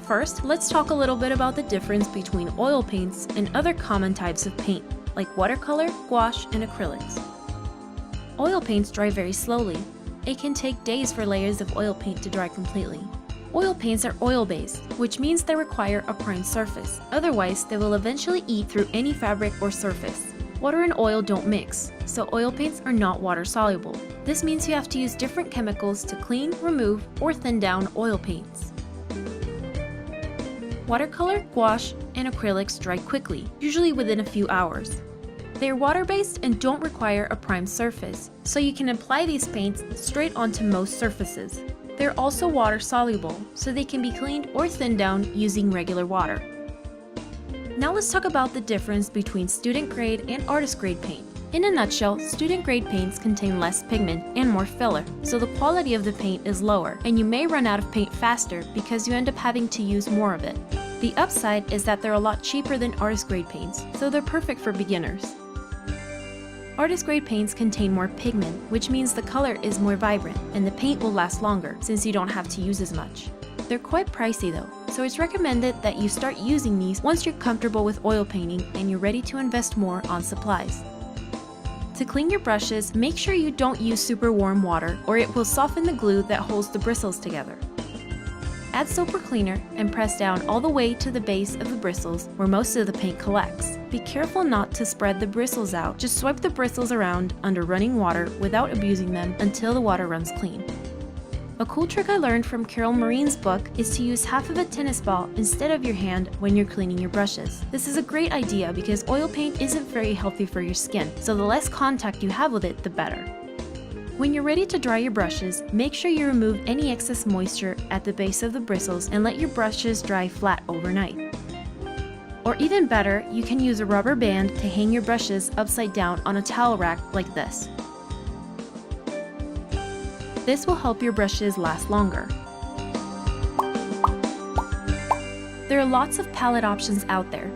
First, let's talk a little bit about the difference between oil paints and other common types of paint, like watercolor, gouache, and acrylics. Oil paints dry very slowly. It can take days for layers of oil paint to dry completely. Oil paints are oil-based, which means they require a primed surface. Otherwise, they will eventually eat through any fabric or surface. Water and oil don't mix, so oil paints are not water-soluble. This means you have to use different chemicals to clean, remove, or thin down oil paints. Watercolor, gouache, and acrylics dry quickly, usually within a few hours. They are water-based and don't require a primed surface, so you can apply these paints straight onto most surfaces. They're also water-soluble, so they can be cleaned or thinned down using regular water. Now let's talk about the difference between student-grade and artist-grade paint. In a nutshell, student-grade paints contain less pigment and more filler, so the quality of the paint is lower, and you may run out of paint faster because you end up having to use more of it. The upside is that they're a lot cheaper than artist-grade paints, so they're perfect for beginners. Artist-grade paints contain more pigment, which means the color is more vibrant, and the paint will last longer since you don't have to use as much. They're quite pricey though, so it's recommended that you start using these once you're comfortable with oil painting and you're ready to invest more on supplies. To clean your brushes, make sure you don't use super warm water or it will soften the glue that holds the bristles together. Add soap or cleaner and press down all the way to the base of the bristles where most of the paint collects. Be careful not to spread the bristles out, just swipe the bristles around under running water without abusing them until the water runs clean. A cool trick I learned from Carol Marine's book is to use half of a tennis ball instead of your hand when you're cleaning your brushes. This is a great idea because oil paint isn't very healthy for your skin, so the less contact you have with it, the better. When you're ready to dry your brushes, make sure you remove any excess moisture at the base of the bristles and let your brushes dry flat overnight. Or even better, you can use a rubber band to hang your brushes upside down on a towel rack like this. This will help your brushes last longer. There are lots of palette options out there.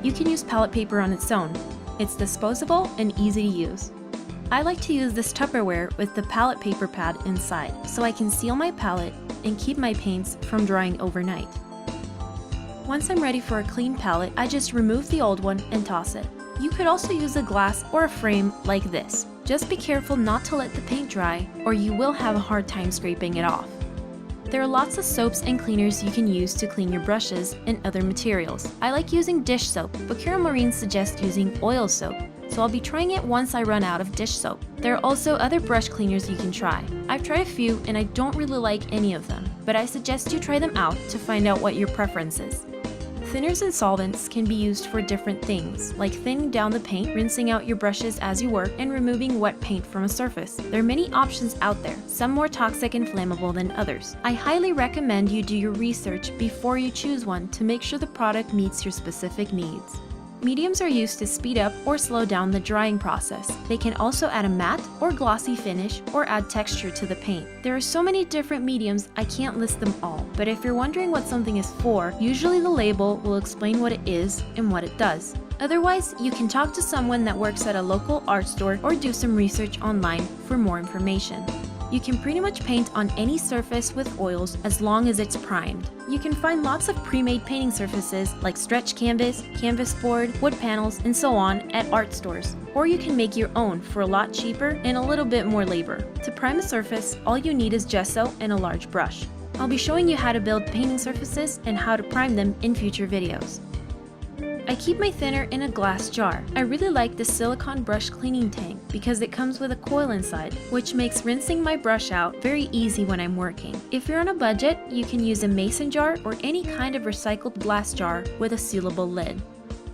You can use palette paper on its own. It's disposable and easy to use. I like to use this Tupperware with the palette paper pad inside, so I can seal my palette and keep my paints from drying overnight. Once I'm ready for a clean palette, I just remove the old one and toss it. You could also use a glass or a frame like this. Just be careful not to let the paint dry, or you will have a hard time scraping it off. There are lots of soaps and cleaners you can use to clean your brushes and other materials. I like using dish soap, but Carol Marine suggests using oil soap, so I'll be trying it once I run out of dish soap. There are also other brush cleaners you can try. I've tried a few and I don't really like any of them, but I suggest you try them out to find out what your preference is. Thinners and solvents can be used for different things, like thinning down the paint, rinsing out your brushes as you work, and removing wet paint from a surface. There are many options out there, some more toxic and flammable than others. I highly recommend you do your research before you choose one to make sure the product meets your specific needs. Mediums are used to speed up or slow down the drying process. They can also add a matte or glossy finish or add texture to the paint. There are so many different mediums, I can't list them all, but if you're wondering what something is for, usually the label will explain what it is and what it does. Otherwise, you can talk to someone that works at a local art store or do some research online for more information. You can pretty much paint on any surface with oils as long as it's primed. You can find lots of pre-made painting surfaces like stretch canvas, canvas board, wood panels, and so on at art stores. Or you can make your own for a lot cheaper and a little bit more labor. To prime a surface, all you need is gesso and a large brush. I'll be showing you how to build painting surfaces and how to prime them in future videos. I keep my thinner in a glass jar. I really like the silicone brush cleaning tank because it comes with a coil inside, which makes rinsing my brush out very easy when I'm working. If you're on a budget, you can use a mason jar or any kind of recycled glass jar with a sealable lid.